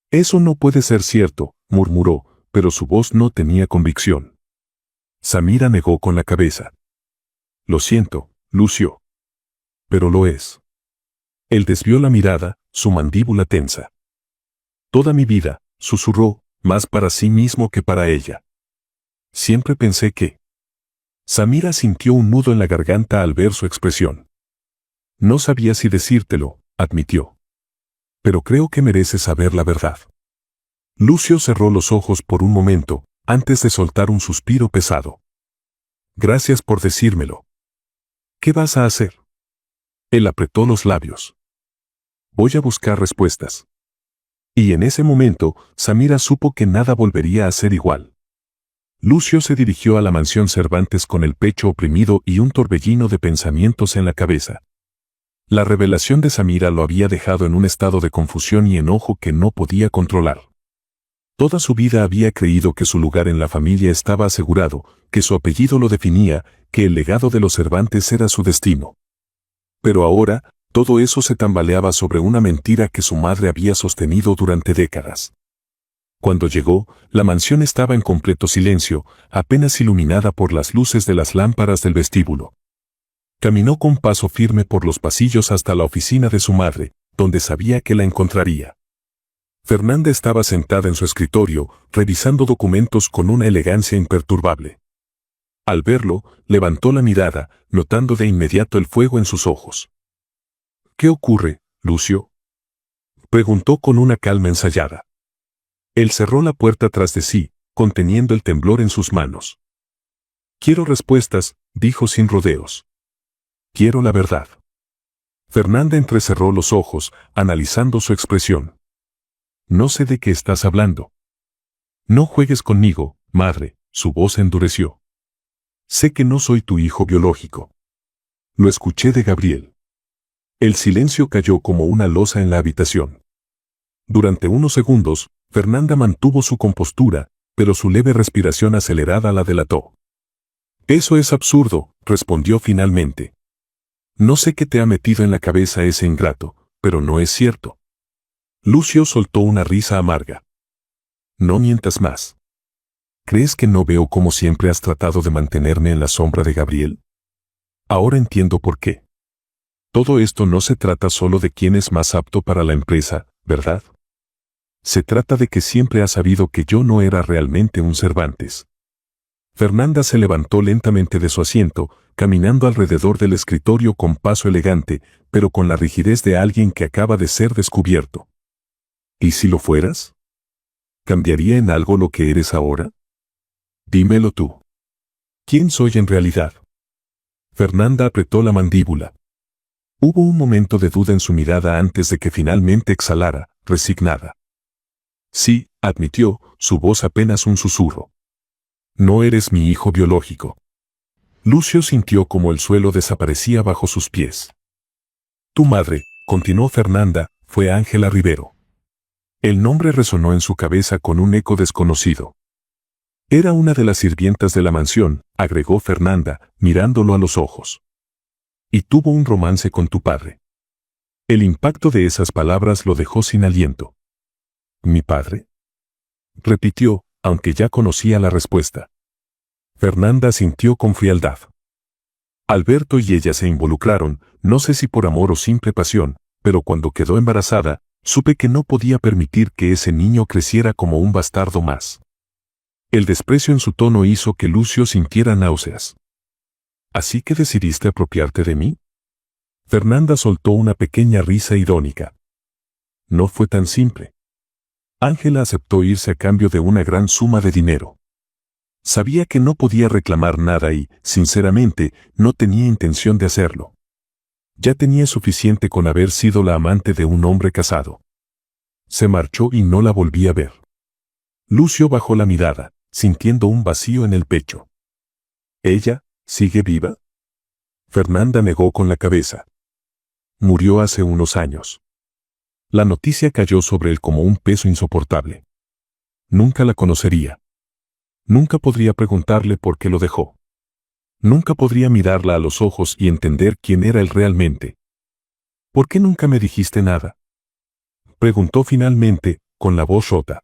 Eso no puede ser cierto, murmuró, pero su voz no tenía convicción. Samira negó con la cabeza. Lo siento, Lucio. Pero lo es. Él desvió la mirada, su mandíbula tensa. Toda mi vida, susurró, más para sí mismo que para ella. Siempre pensé que... Samira sintió un nudo en la garganta al ver su expresión. No sabía si decírtelo, admitió. Pero creo que mereces saber la verdad. Lucio cerró los ojos por un momento, antes de soltar un suspiro pesado. Gracias por decírmelo. ¿Qué vas a hacer? Él apretó los labios. Voy a buscar respuestas. Y en ese momento, Samira supo que nada volvería a ser igual. Lucio se dirigió a la mansión Cervantes con el pecho oprimido y un torbellino de pensamientos en la cabeza. La revelación de Samira lo había dejado en un estado de confusión y enojo que no podía controlar. Toda su vida había creído que su lugar en la familia estaba asegurado, que su apellido lo definía, que el legado de los Cervantes era su destino. Pero ahora, todo eso se tambaleaba sobre una mentira que su madre había sostenido durante décadas. Cuando llegó, la mansión estaba en completo silencio, apenas iluminada por las luces de las lámparas del vestíbulo. Caminó con paso firme por los pasillos hasta la oficina de su madre, donde sabía que la encontraría. Fernanda estaba sentada en su escritorio, revisando documentos con una elegancia imperturbable. Al verlo, levantó la mirada, notando de inmediato el fuego en sus ojos. ¿Qué ocurre, Lucio? Preguntó con una calma ensayada. Él cerró la puerta tras de sí, conteniendo el temblor en sus manos. Quiero respuestas, dijo sin rodeos. Quiero la verdad. Fernanda entrecerró los ojos, analizando su expresión. No sé de qué estás hablando. No juegues conmigo, madre, su voz endureció. Sé que no soy tu hijo biológico. Lo escuché de Gabriel. El silencio cayó como una losa en la habitación. Durante unos segundos, Fernanda mantuvo su compostura, pero su leve respiración acelerada la delató. Eso es absurdo, respondió finalmente. No sé qué te ha metido en la cabeza ese ingrato, pero no es cierto. Lucio soltó una risa amarga. No mientas más. ¿Crees que no veo cómo siempre has tratado de mantenerme en la sombra de Gabriel? Ahora entiendo por qué. Todo esto no se trata solo de quién es más apto para la empresa, ¿verdad? Se trata de que siempre has sabido que yo no era realmente un Cervantes. Fernanda se levantó lentamente de su asiento, caminando alrededor del escritorio con paso elegante, pero con la rigidez de alguien que acaba de ser descubierto. ¿Y si lo fueras? ¿Cambiaría en algo lo que eres ahora? Dímelo tú. ¿Quién soy en realidad? Fernanda apretó la mandíbula. Hubo un momento de duda en su mirada antes de que finalmente exhalara, resignada. Sí, admitió, su voz apenas un susurro. No eres mi hijo biológico. Lucio sintió como el suelo desaparecía bajo sus pies. Tu madre, continuó Fernanda, fue Ángela Rivero. El nombre resonó en su cabeza con un eco desconocido. Era una de las sirvientas de la mansión, agregó Fernanda, mirándolo a los ojos. Y tuvo un romance con tu padre. El impacto de esas palabras lo dejó sin aliento. ¿Mi padre? Repitió, aunque ya conocía la respuesta. Fernanda sintió con frialdad. Alberto y ella se involucraron, no sé si por amor o simple pasión, pero cuando quedó embarazada, supe que no podía permitir que ese niño creciera como un bastardo más. El desprecio en su tono hizo que Lucio sintiera náuseas. ¿Así que decidiste apropiarte de mí? Fernanda soltó una pequeña risa irónica. No fue tan simple. Ángela aceptó irse a cambio de una gran suma de dinero. Sabía que no podía reclamar nada y, sinceramente, no tenía intención de hacerlo. Ya tenía suficiente con haber sido la amante de un hombre casado. Se marchó y no la volví a ver. Lucio bajó la mirada, sintiendo un vacío en el pecho. ¿Ella sigue viva? Fernanda negó con la cabeza. Murió hace unos años. La noticia cayó sobre él como un peso insoportable. Nunca la conocería. Nunca podría preguntarle por qué lo dejó. Nunca podría mirarla a los ojos y entender quién era él realmente. ¿Por qué nunca me dijiste nada? Preguntó finalmente, con la voz rota.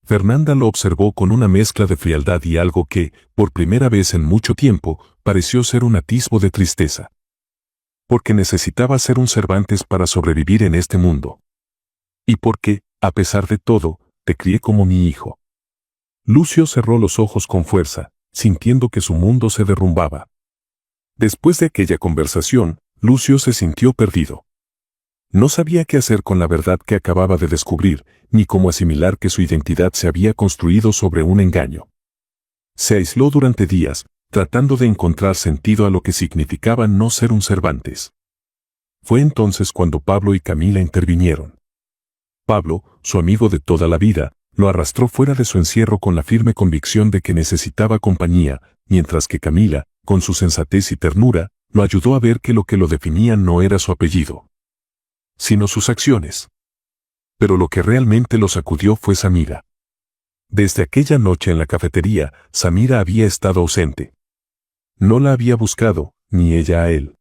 Fernanda lo observó con una mezcla de frialdad y algo que, por primera vez en mucho tiempo, pareció ser un atisbo de tristeza. Porque necesitaba ser un Cervantes para sobrevivir en este mundo. Y porque, a pesar de todo, te crié como mi hijo. Lucio cerró los ojos con fuerza, sintiendo que su mundo se derrumbaba. Después de aquella conversación, Lucio se sintió perdido. No sabía qué hacer con la verdad que acababa de descubrir, ni cómo asimilar que su identidad se había construido sobre un engaño. Se aisló durante días, tratando de encontrar sentido a lo que significaba no ser un Cervantes. Fue entonces cuando Pablo y Camila intervinieron. Pablo, su amigo de toda la vida, lo arrastró fuera de su encierro con la firme convicción de que necesitaba compañía, mientras que Camila, con su sensatez y ternura, lo ayudó a ver que lo definía no era su apellido, sino sus acciones. Pero lo que realmente lo sacudió fue Samira. Desde aquella noche en la cafetería, Samira había estado ausente. No la había buscado, ni ella a él.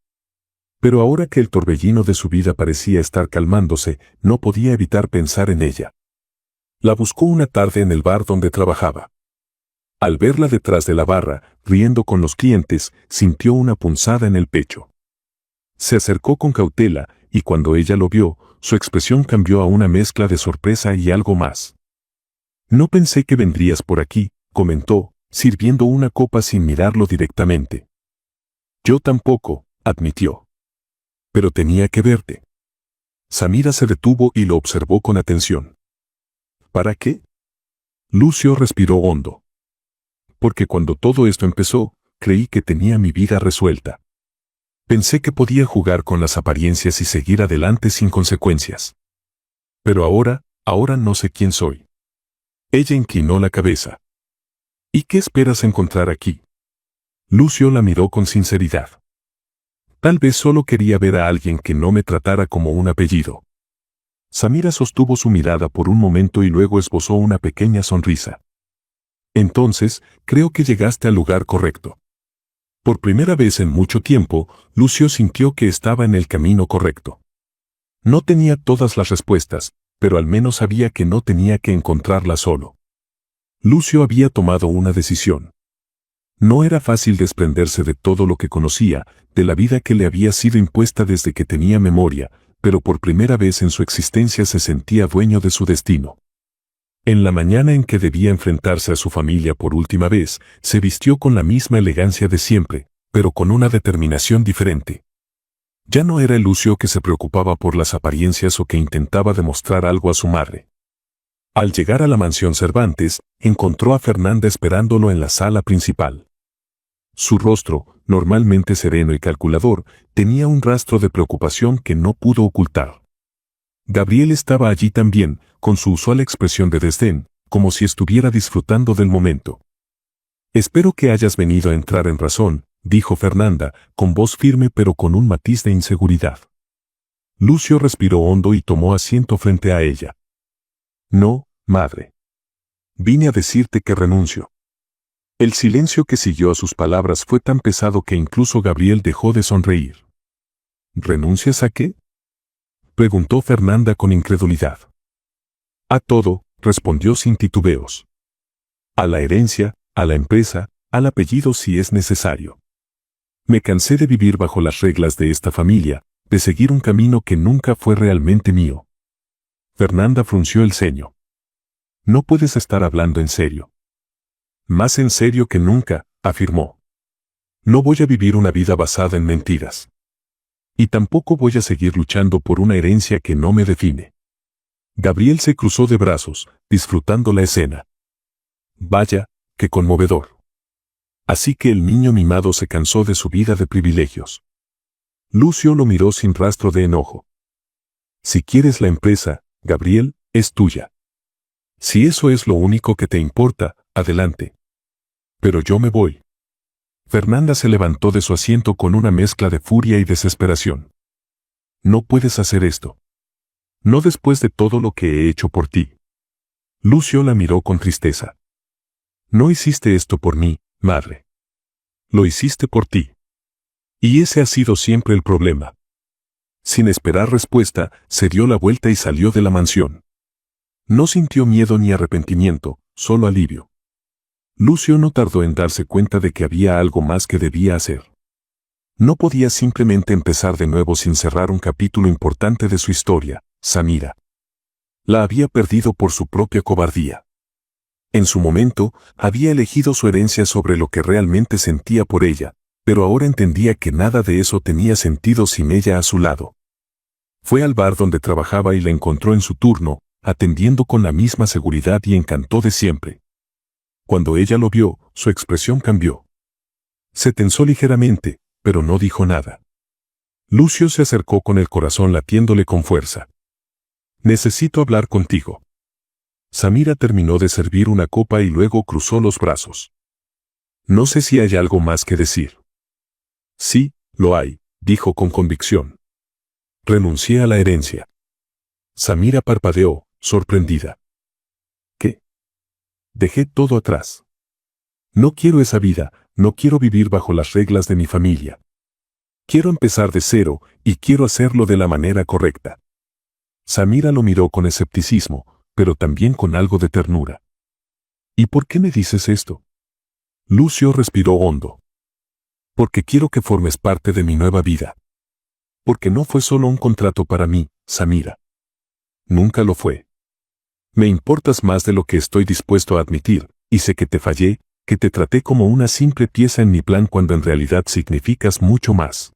Pero ahora que el torbellino de su vida parecía estar calmándose, no podía evitar pensar en ella. La buscó una tarde en el bar donde trabajaba. Al verla detrás de la barra, riendo con los clientes, sintió una punzada en el pecho. Se acercó con cautela, y cuando ella lo vio, su expresión cambió a una mezcla de sorpresa y algo más. No pensé que vendrías por aquí, comentó, sirviendo una copa sin mirarlo directamente. Yo tampoco, admitió. Pero tenía que verte. Samira se detuvo y lo observó con atención. ¿Para qué? Lucio respiró hondo. Porque cuando todo esto empezó, creí que tenía mi vida resuelta. Pensé que podía jugar con las apariencias y seguir adelante sin consecuencias. Pero ahora no sé quién soy. Ella inclinó la cabeza. ¿Y qué esperas encontrar aquí? Lucio la miró con sinceridad. Tal vez solo quería ver a alguien que no me tratara como un apellido. Samira sostuvo su mirada por un momento y luego esbozó una pequeña sonrisa. Entonces, creo que llegaste al lugar correcto. Por primera vez en mucho tiempo, Lucio sintió que estaba en el camino correcto. No tenía todas las respuestas, pero al menos sabía que no tenía que encontrarlas solo. Lucio había tomado una decisión. No era fácil desprenderse de todo lo que conocía, de la vida que le había sido impuesta desde que tenía memoria, pero por primera vez en su existencia se sentía dueño de su destino. En la mañana en que debía enfrentarse a su familia por última vez, se vistió con la misma elegancia de siempre, pero con una determinación diferente. Ya no era el Lucio que se preocupaba por las apariencias o que intentaba demostrar algo a su madre. Al llegar a la mansión Cervantes, encontró a Fernanda esperándolo en la sala principal. Su rostro, normalmente sereno y calculador, tenía un rastro de preocupación que no pudo ocultar. Gabriel estaba allí también, con su usual expresión de desdén, como si estuviera disfrutando del momento. «Espero que hayas venido a entrar en razón», dijo Fernanda, con voz firme pero con un matiz de inseguridad. Lucio respiró hondo y tomó asiento frente a ella. «No, madre. Vine a decirte que renuncio». El silencio que siguió a sus palabras fue tan pesado que incluso Gabriel dejó de sonreír. «¿Renuncias a qué?», preguntó Fernanda con incredulidad. «A todo», respondió sin titubeos. «A la herencia, a la empresa, al apellido si es necesario. Me cansé de vivir bajo las reglas de esta familia, de seguir un camino que nunca fue realmente mío». Fernanda frunció el ceño. «No puedes estar hablando en serio». «Más en serio que nunca», afirmó. «No voy a vivir una vida basada en mentiras. Y tampoco voy a seguir luchando por una herencia que no me define». Gabriel se cruzó de brazos, disfrutando la escena. Vaya, qué conmovedor. Así que el niño mimado se cansó de su vida de privilegios. Lucio lo miró sin rastro de enojo. «Si quieres la empresa, Gabriel, es tuya. Si eso es lo único que te importa, adelante. Pero yo me voy». Fernanda se levantó de su asiento con una mezcla de furia y desesperación. «No puedes hacer esto. No después de todo lo que he hecho por ti». Lucio la miró con tristeza. «No hiciste esto por mí, madre. Lo hiciste por ti. Y ese ha sido siempre el problema». Sin esperar respuesta, se dio la vuelta y salió de la mansión. No sintió miedo ni arrepentimiento, solo alivio. Lucio no tardó en darse cuenta de que había algo más que debía hacer. No podía simplemente empezar de nuevo sin cerrar un capítulo importante de su historia. Samira la había perdido por su propia cobardía. En su momento, había elegido su herencia sobre lo que realmente sentía por ella, pero ahora entendía que nada de eso tenía sentido sin ella a su lado. Fue al bar donde trabajaba y la encontró en su turno, atendiendo con la misma seguridad y encanto de siempre. Cuando ella lo vio, su expresión cambió. Se tensó ligeramente, pero no dijo nada. Lucio se acercó con el corazón latiéndole con fuerza. «Necesito hablar contigo». Samira terminó de servir una copa y luego cruzó los brazos. «No sé si hay algo más que decir». «Sí, lo hay», dijo con convicción. «Renuncié a la herencia». Samira parpadeó, sorprendida. «¿Qué?» «Dejé todo atrás. No quiero esa vida, no quiero vivir bajo las reglas de mi familia. Quiero empezar de cero y quiero hacerlo de la manera correcta». Samira lo miró con escepticismo, pero también con algo de ternura. «¿Y por qué me dices esto?» Lucio respiró hondo. «Porque quiero que formes parte de mi nueva vida. Porque no fue solo un contrato para mí, Samira. Nunca lo fue. Me importas más de lo que estoy dispuesto a admitir, y sé que te fallé, que te traté como una simple pieza en mi plan cuando en realidad significas mucho más».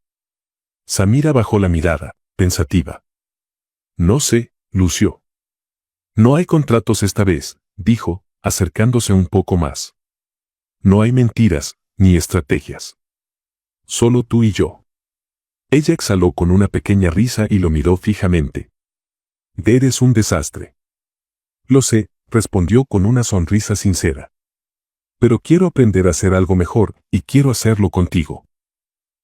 Samira bajó la mirada, pensativa. «No sé, Lucio». «No hay contratos esta vez», dijo, acercándose un poco más. «No hay mentiras, ni estrategias. Solo tú y yo». Ella exhaló con una pequeña risa y lo miró fijamente. «Eres un desastre». «Lo sé», respondió con una sonrisa sincera. «Pero quiero aprender a hacer algo mejor, y quiero hacerlo contigo».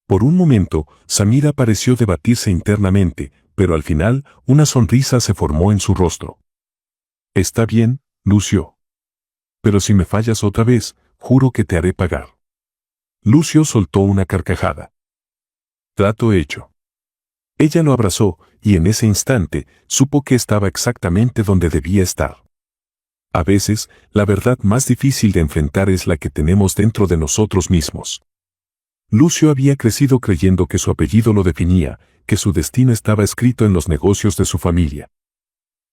Por un momento, Samira pareció debatirse internamente, pero al final, una sonrisa se formó en su rostro. «Está bien, Lucio. Pero si me fallas otra vez, juro que te haré pagar». Lucio soltó una carcajada. «Trato hecho». Ella lo abrazó, y en ese instante, supo que estaba exactamente donde debía estar. A veces, la verdad más difícil de enfrentar es la que tenemos dentro de nosotros mismos. Lucio había crecido creyendo que su apellido lo definía, que su destino estaba escrito en los negocios de su familia.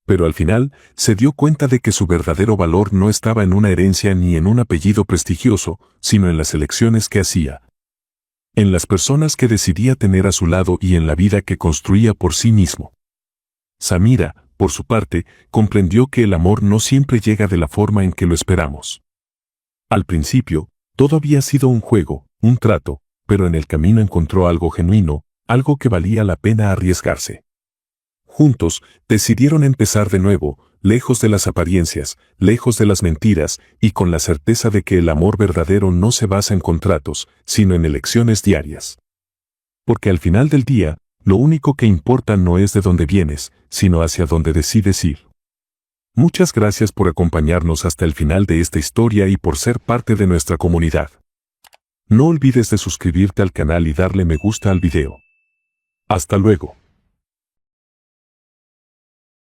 Pero al final, se dio cuenta de que su verdadero valor no estaba en una herencia ni en un apellido prestigioso, sino en las elecciones que hacía. En las personas que decidía tener a su lado y en la vida que construía por sí mismo. Samira, por su parte, comprendió que el amor no siempre llega de la forma en que lo esperamos. Al principio, todo había sido un juego, un trato, pero en el camino encontró algo genuino, algo que valía la pena arriesgarse. Juntos, decidieron empezar de nuevo, lejos de las apariencias, lejos de las mentiras, y con la certeza de que el amor verdadero no se basa en contratos, sino en elecciones diarias. Porque al final del día, lo único que importa no es de dónde vienes, sino hacia dónde decides ir. Muchas gracias por acompañarnos hasta el final de esta historia y por ser parte de nuestra comunidad. No olvides de suscribirte al canal y darle me gusta al video. Hasta luego.